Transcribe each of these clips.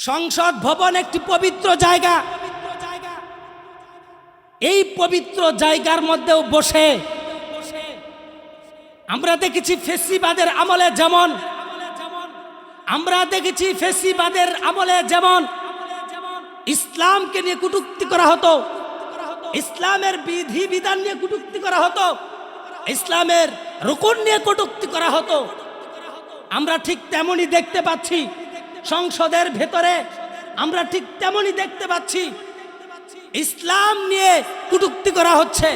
সংসদ ভবন একটি পবিত্র জায়গা। এই পবিত্র জায়গার মধ্যেও বসে আমরা দেখেছি ফেসিবাদের আমলে যেমন ইসলামকে নিয়ে কটূক্তি করা হতো, ইসলামের বিধি বিধান নিয়ে কটূক্তি করা হতো, ইসলামের রুকুন নিয়ে কটূক্তি করা হতো। আমরা ঠিক তেমনই দেখতে পাচ্ছি সংসদের ভেতরে, আমরা ঠিক তেমনই দেখতে পাচ্ছি ইসলাম নিয়ে কটূক্তি করা হচ্ছে।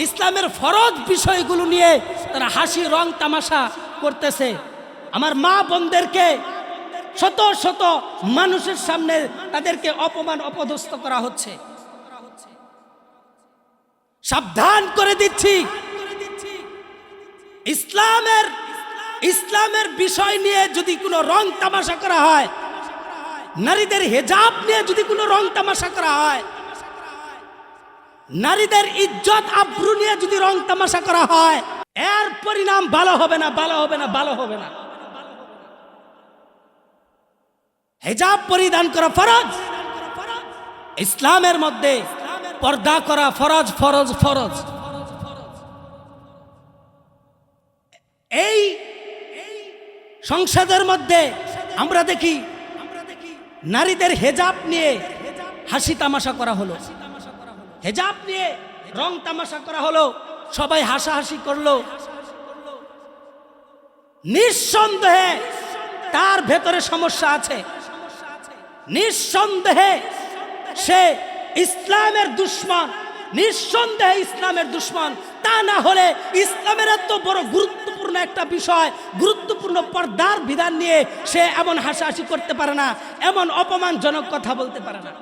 ইসলামের ফরজ বিষয়গুলো নিয়ে তারা হাসি রং তামাশা করতেছে। আমার মা বোনদেরকে শত শত মানুষের সামনে তাদেরকে অপমান অপদস্থ করা হচ্ছে। সাবধান করে দিচ্ছি, ইসলামের বিষয় নিয়ে যদি কোনো রং তামাশা করা হয়, নারীদের হিজাব নিয়ে যদি কোনো রং তামাশা করা হয়, নারীদের ইজ্জত আবরু নিয়ে যদি রং তামাশা করা হয়, এর পরিণাম ভালো হবে না, ভালো হবে না, ভালো হবে না। হিজাব পরিধান করা ফরজ, ইসলামের মধ্যে পর্দা করা ফরজ ফরজ ফরজ। এই সংসদের মধ্যে আমরা দেখি নারীদের হিজাব নিয়ে হাসি তামাশা করা হলো, হিজাব নিয়ে রং তামাশা করা হলো, সবাই হাসাহাসি করলো। নিঃসন্দেহে তার ভেতরে সমস্যা আছে, নিঃসন্দেহে সে ইসলামের দুশমন, নিঃসন্দেহে ইসলামের দুশমন। তা না হলে ইসলামের এত বড় গুরুত্বপূর্ণ একটা বিষয়, গুরুত্বপূর্ণ পর্দার বিধান নিয়ে সে এমন হাসাহাসি করতে পারে না, এমন অপমানজনক কথা বলতে পারে না।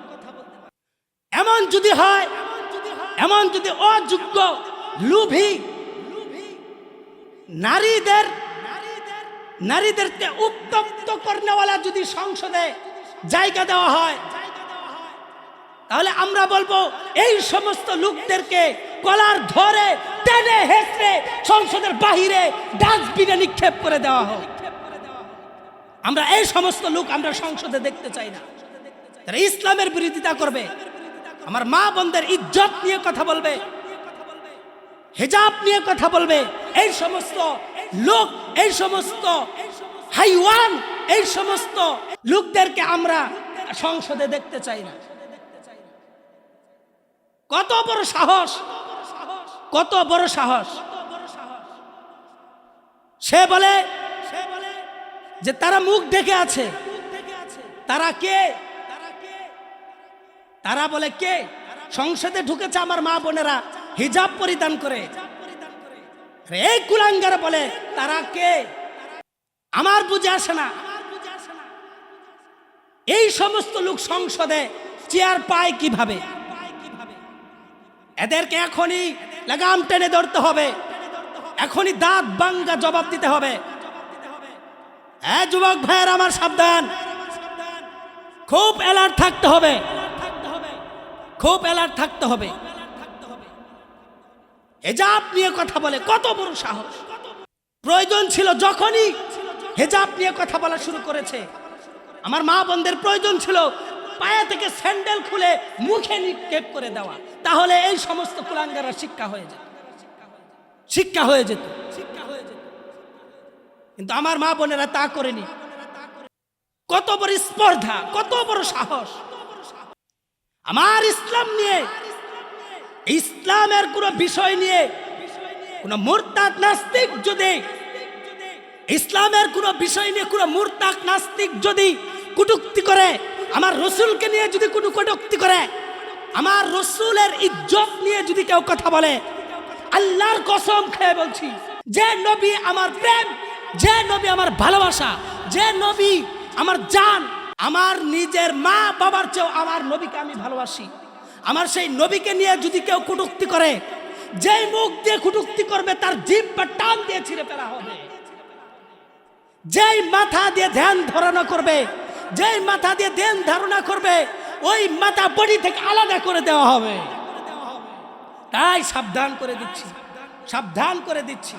এমন যদি হয়, এমন যদি অযোগ্য লোভী নারীদেরকে উত্তপ্ত করেওয়ালা যদি সংসদে জায়গা দেওয়া হয়, তাহলে আমরা বলবো এই সমস্ত লোকদেরকে কলার ধরে টেনে হেঁচড়ে সংসদের বাহিরে ডাস্টবিনে নিক্ষেপ করে দেওয়া হোক। আমরা এই সমস্ত লোক আমরা সংসদে দেখতে চাই না। তারা ইসলামের বিরোধিতা করবে, আমার মা বোনদের ইজ্জত নিয়ে কথা বলবে, হিজাব নিয়ে কথা বলবে, এই সমস্ত লোক, এই সমস্ত হাইওয়ান, এই সমস্ত লোকদেরকে আমরা সংসদে দেখতে চাই না। কত বড় সাহস, কত বড় সাহস! সে বলে যে তারা মুখ ঢেকে আছে। তারা কে? তারা বলে কে? সংসদে ঢুকেছে আমার মা বোনেরা হিজাব পরিধান করে। এই কুলাঙ্গার বলে তারা কে? আমার বুঝে আসে না। এই সমস্ত লোক সংসদে চেয়ার পায় কিভাবে? এদেরকে এখনই লাগাম টেনে ধরতে হবে, এখনই দাঁত ভাঙ্গা জবাব দিতে হবে। যুবক ভাইয়ের আমার সাবধান, খুব অ্যালার্ট থাকতে হবে, খুব অ্যালার্ট থাকতে হবে। হিজাব নিয়ে কথা বলে, কত বড় সাহস! প্রয়োজন ছিল যখনই হিজাব নিয়ে কথা বলা শুরু করেছে, আমার মা বোনদের প্রয়োজন ছিল পায়ে থেকে স্যান্ডেল খুলে মুখে নিক্ষেপ করে দেওয়া, তাহলে এই সমস্ত কুলাঙ্গারা শিক্ষা হয়ে যেত, শিক্ষা হয়ে যেত। কিন্তু আমার মা বোনেরা তা করেনি। কত বড় স্পর্ধা, কত বড় সাহস! আমার ইসলাম নিয়ে, ইসলামের কোনো বিষয় নিয়ে কোন মুরতাদ নাস্তিক যদি, ইসলামের কোনো বিষয় নিয়ে কোন মুরতাদ নাস্তিক যদি কটূক্তি করে, আমার রসুলকে নিয়ে যদি কোনো কটূক্তি করে, আমার রসুলের ইজ্জত নিয়ে যদি কেউ কথা বলে, আল্লাহর কসম খেয়ে বলছি, যে নবী আমার প্রেম, যে নবী আমার ভালোবাসা, যে নবী আমার জান, আমার নিজের মা বাবার চেয়েও আমার নবীকে আমি ভালোবাসি, আমার সেই নবীকে নিয়ে যদি কেউ কটূক্তি করে, যেই মুখ দিয়ে কটূক্তি করবে তার জিহ্বা টান দিয়ে ছিঁড়ে ফেলা হবে। যেই মাথা দিয়ে ধ্যান ধারণা করবে, যেই মাথা দিয়ে ধ্যান ধারণা করবে, ওই মাথা বডি থেকে আলাদা করে দেওয়া হবে। তাই সাবধান করে দিচ্ছি, সাবধান করে দিচ্ছি।